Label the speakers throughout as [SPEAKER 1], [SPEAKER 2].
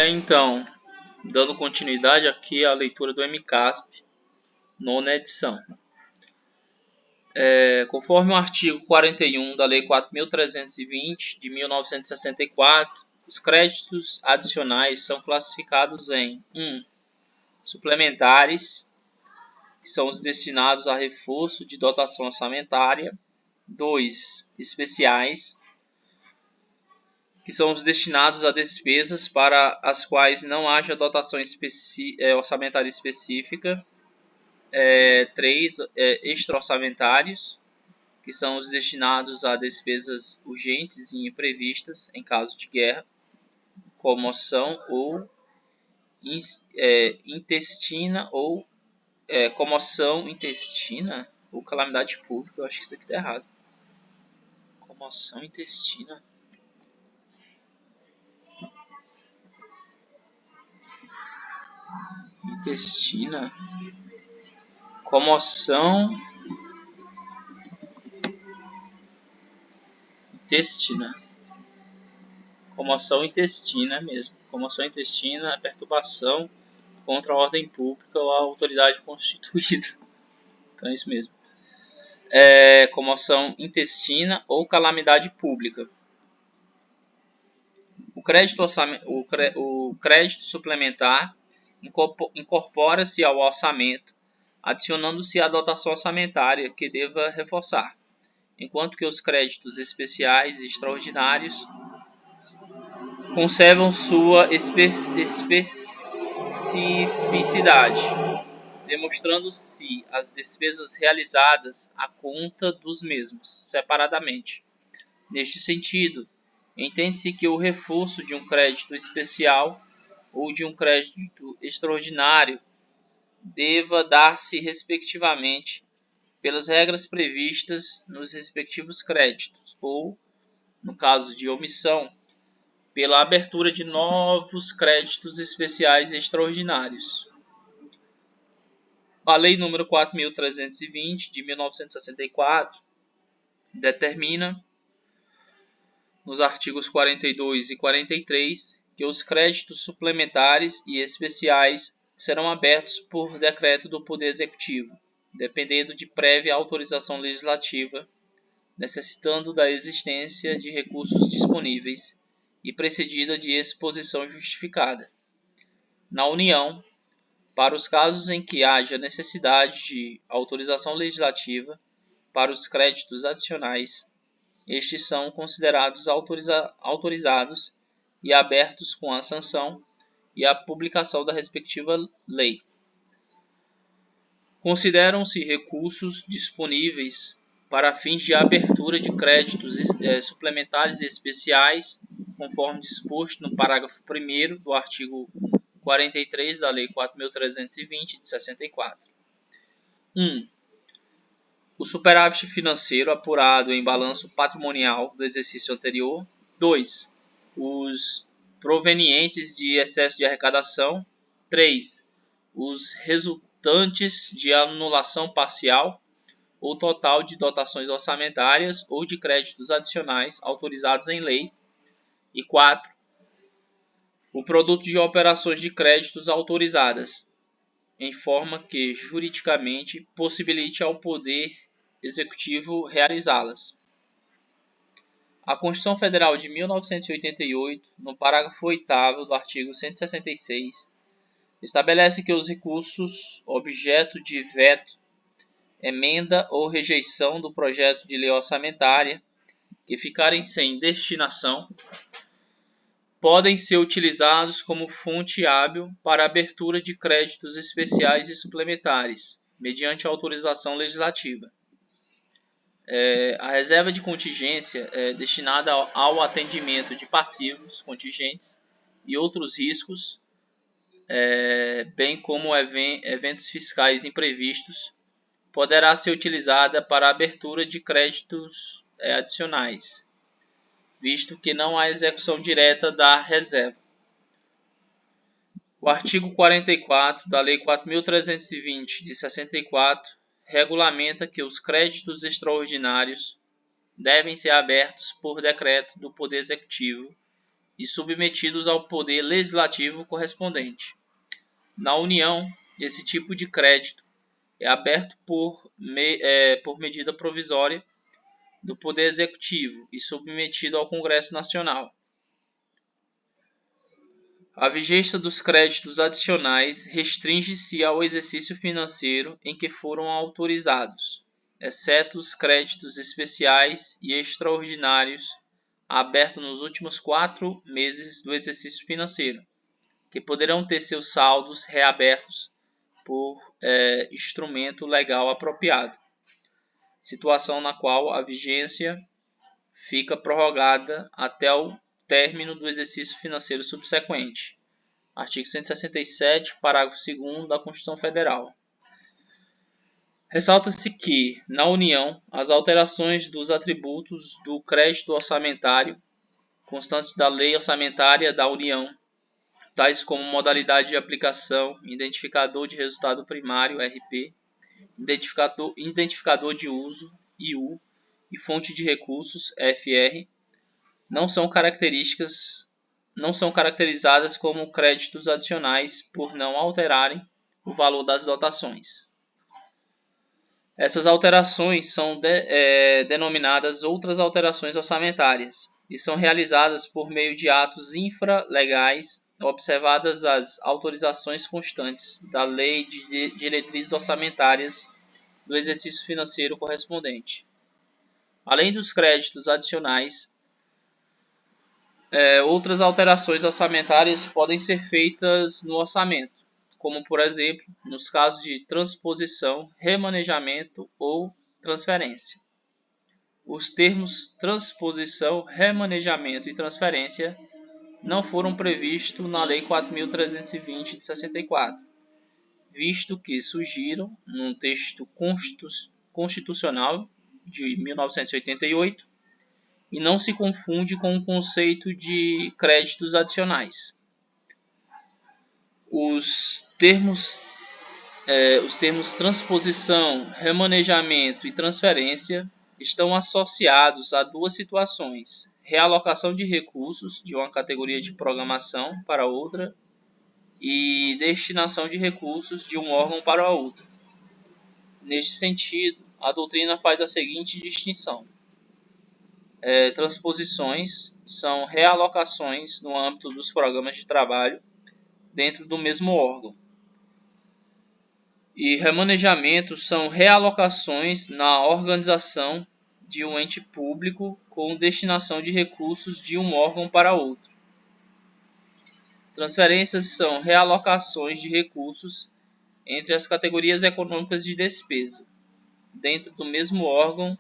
[SPEAKER 1] Então, dando continuidade aqui à leitura do MCASP, nona edição. Conforme o artigo 41 da Lei 4.320, de 1964, os créditos adicionais são classificados em 1. Suplementares, que são os destinados a reforço de dotação orçamentária. 2. Especiais, que são os destinados a despesas para as quais não haja dotação orçamentária específica. 3. Extra-orçamentários, que são os destinados a despesas urgentes e imprevistas em caso de guerra, comoção ou intestina ou comoção intestina ou calamidade pública. Eu acho que isso aqui está errado. Comoção intestina. Comoção intestina. Comoção intestina mesmo. Comoção intestina é perturbação contra a ordem pública ou a autoridade constituída. Então é isso mesmo. Comoção intestina ou calamidade pública. O crédito suplementar incorpora-se ao orçamento, adicionando-se a dotação orçamentária que deva reforçar, enquanto que os créditos especiais e extraordinários conservam sua especificidade, demonstrando-se as despesas realizadas à conta dos mesmos, separadamente. Neste sentido, entende-se que o reforço de um crédito especial ou de um crédito extraordinário deva dar-se respectivamente pelas regras previstas nos respectivos créditos ou, no caso de omissão, pela abertura de novos créditos especiais e extraordinários. A Lei nº 4.320, de 1964, determina, nos artigos 42 e 43, que os créditos suplementares e especiais serão abertos por decreto do Poder Executivo, dependendo de prévia autorização legislativa, necessitando da existência de recursos disponíveis e precedida de exposição justificada. Na União, para os casos em que haja necessidade de autorização legislativa para os créditos adicionais, estes são considerados autorizados e abertos com a sanção e a publicação da respectiva lei. Consideram-se recursos disponíveis para fins de abertura de créditos suplementares e especiais, conforme disposto no parágrafo 1º do artigo 43 da Lei 4.320, de 64. 1. O superávit financeiro apurado em balanço patrimonial do exercício anterior. 2. Os provenientes de excesso de arrecadação. 3. Os resultantes de anulação parcial ou total de dotações orçamentárias ou de créditos adicionais autorizados em lei. E 4. O produto de operações de créditos autorizadas, em forma que juridicamente possibilite ao Poder Executivo realizá-las. A Constituição Federal de 1988, no parágrafo 8º do artigo 166, estabelece que os recursos objeto de veto, emenda ou rejeição do projeto de lei orçamentária que ficarem sem destinação podem ser utilizados como fonte hábil para a abertura de créditos especiais e suplementares, mediante autorização legislativa. A reserva de contingência é destinada ao atendimento de passivos contingentes e outros riscos, bem como eventos fiscais imprevistos, poderá ser utilizada para a abertura de créditos adicionais, visto que não há execução direta da reserva. O artigo 44 da Lei 4.320, de 64, regulamenta que os créditos extraordinários devem ser abertos por decreto do Poder Executivo e submetidos ao poder legislativo correspondente. Na União, esse tipo de crédito é aberto por medida provisória do Poder Executivo e submetido ao Congresso Nacional. A vigência dos créditos adicionais restringe-se ao exercício financeiro em que foram autorizados, exceto os créditos especiais e extraordinários abertos nos últimos 4 meses do exercício financeiro, que poderão ter seus saldos reabertos por instrumento legal apropriado, situação na qual a vigência fica prorrogada até o término do exercício financeiro subsequente. Artigo 167, parágrafo 2º da Constituição Federal. Ressalta-se que, na União, as alterações dos atributos do crédito orçamentário constantes da Lei Orçamentária da União, tais como modalidade de aplicação, identificador de resultado primário, RP, identificador de uso, IU, e fonte de recursos, FR, não são caracterizadas como créditos adicionais por não alterarem o valor das dotações. Essas alterações são denominadas outras alterações orçamentárias e são realizadas por meio de atos infralegais, observadas as autorizações constantes da Lei de Diretrizes Orçamentárias do exercício financeiro correspondente. Além dos créditos adicionais, outras alterações orçamentárias podem ser feitas no orçamento, como, por exemplo, nos casos de transposição, remanejamento ou transferência. Os termos transposição, remanejamento e transferência não foram previstos na Lei 4.320 de 64, visto que surgiram num texto constitucional de 1988 e não se confunde com o conceito de créditos adicionais. Os termos transposição, remanejamento e transferência estão associados a duas situações: realocação de recursos de uma categoria de programação para outra e destinação de recursos de um órgão para outro. Neste sentido, a doutrina faz a seguinte distinção: transposições são realocações no âmbito dos programas de trabalho dentro do mesmo órgão, e remanejamento são realocações na organização de um ente público com destinação de recursos de um órgão para outro. Transferências são realocações de recursos entre as categorias econômicas de despesa, dentro do mesmo órgão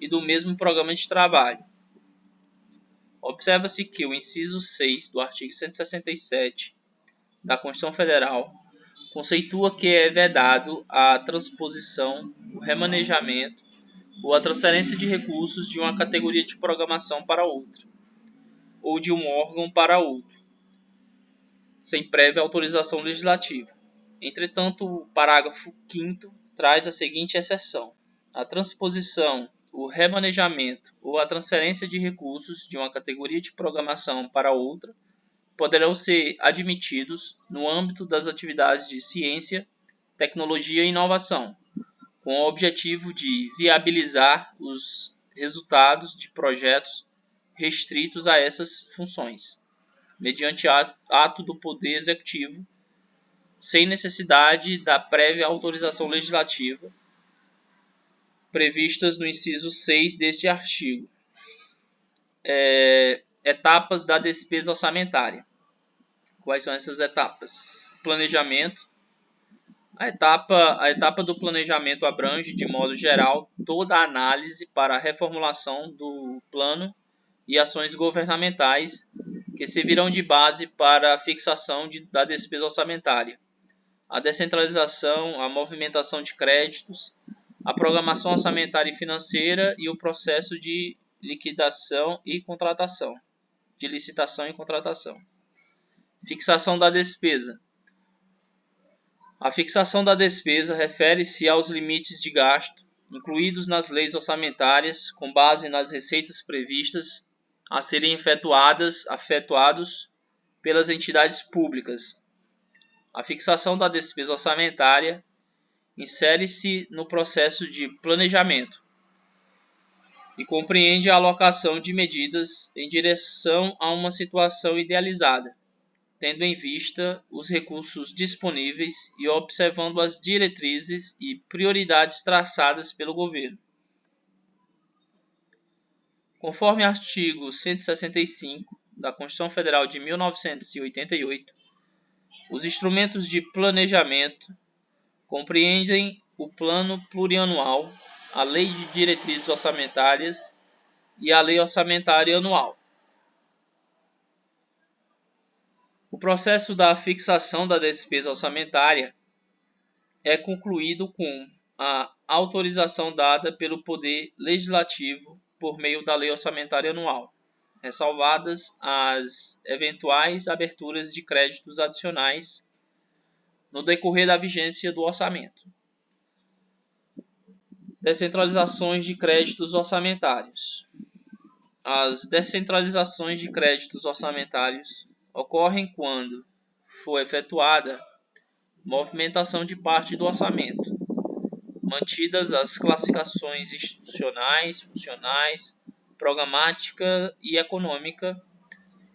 [SPEAKER 1] e do mesmo programa de trabalho. Observa-se que o inciso 6 do artigo 167 da Constituição Federal conceitua que é vedado a transposição, o remanejamento ou a transferência de recursos de uma categoria de programação para outra, ou de um órgão para outro, sem prévia autorização legislativa. Entretanto, o parágrafo 5º traz a seguinte exceção: a transposição, o remanejamento ou a transferência de recursos de uma categoria de programação para outra poderão ser admitidos no âmbito das atividades de ciência, tecnologia e inovação, com o objetivo de viabilizar os resultados de projetos restritos a essas funções, mediante ato do Poder Executivo, sem necessidade da prévia autorização legislativa, previstas no inciso 6 deste artigo. Etapas da despesa orçamentária. Quais são essas etapas? Planejamento. A etapa do planejamento abrange, de modo geral, toda a análise para a reformulação do plano e ações governamentais que servirão de base para a fixação da despesa orçamentária, a descentralização, a movimentação de créditos, a programação orçamentária e financeira e o processo de licitação e contratação. Fixação da despesa. A fixação da despesa refere-se aos limites de gasto incluídos nas leis orçamentárias com base nas receitas previstas a serem efetuados pelas entidades públicas. A fixação da despesa orçamentária insere-se no processo de planejamento e compreende a alocação de medidas em direção a uma situação idealizada, tendo em vista os recursos disponíveis e observando as diretrizes e prioridades traçadas pelo governo. Conforme artigo 165 da Constituição Federal de 1988, os instrumentos de planejamento compreendem o Plano Plurianual, a Lei de Diretrizes Orçamentárias e a Lei Orçamentária Anual. O processo da fixação da despesa orçamentária é concluído com a autorização dada pelo Poder Legislativo por meio da Lei Orçamentária Anual, ressalvadas as eventuais aberturas de créditos adicionais no decorrer da vigência do orçamento. Descentralizações de créditos orçamentários. As descentralizações de créditos orçamentários ocorrem quando for efetuada movimentação de parte do orçamento, mantidas as classificações institucionais, funcionais, programática e econômica,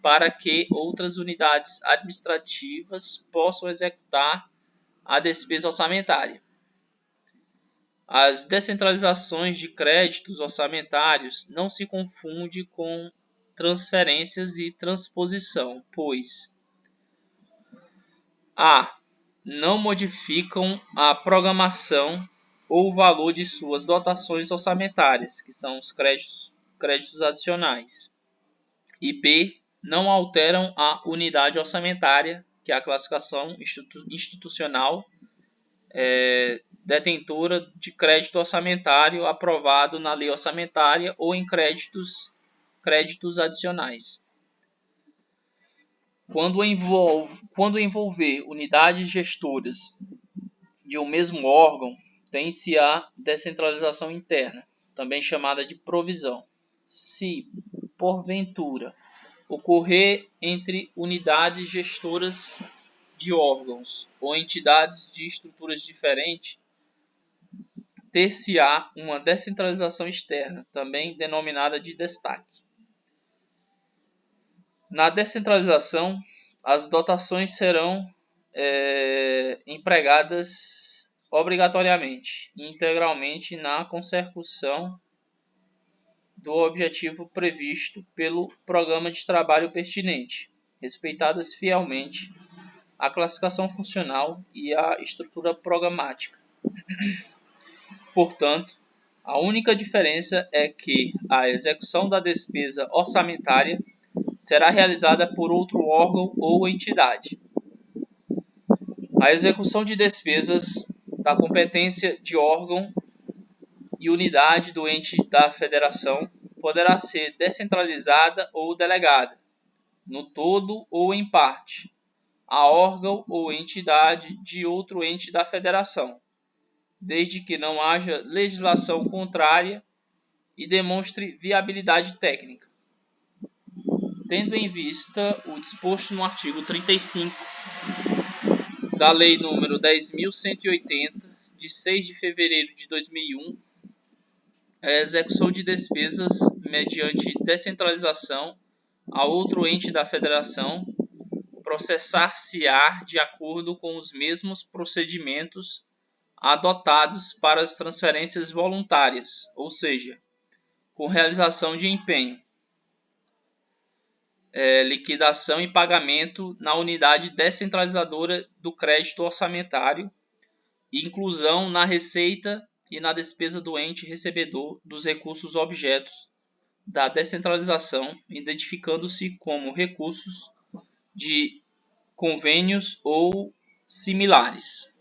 [SPEAKER 1] para que outras unidades administrativas possam executar a despesa orçamentária. As descentralizações de créditos orçamentários não se confundem com transferências e transposição, pois a. não modificam a programação ou o valor de suas dotações orçamentárias, que são os créditos adicionais, e b. não alteram a unidade orçamentária, que é a classificação institucional detentora de crédito orçamentário aprovado na lei orçamentária ou em créditos adicionais. Quando envolver unidades gestoras de um mesmo órgão, tem-se a descentralização interna, também chamada de provisão. Se, porventura, ocorrer entre unidades gestoras de órgãos ou entidades de estruturas diferentes, ter-se-á uma descentralização externa, também denominada de destaque. Na descentralização, as dotações serão empregadas obrigatoriamente e integralmente na consecução do objetivo previsto pelo programa de trabalho pertinente, respeitadas fielmente a classificação funcional e a estrutura programática. Portanto, a única diferença é que a execução da despesa orçamentária será realizada por outro órgão ou entidade. A execução de despesas da competência de órgão e unidade do ente da federação poderá ser descentralizada ou delegada, no todo ou em parte, a órgão ou entidade de outro ente da federação, desde que não haja legislação contrária e demonstre viabilidade técnica. Tendo em vista o disposto no artigo 35 da Lei nº 10.180, de 6 de fevereiro de 2001, a execução de despesas mediante descentralização a outro ente da federação processar-se-á de acordo com os mesmos procedimentos adotados para as transferências voluntárias, ou seja, com realização de empenho, liquidação e pagamento na unidade descentralizadora do crédito orçamentário e inclusão na receita e na despesa do ente recebedor dos recursos objetos da descentralização, identificando-se como recursos de convênios ou similares.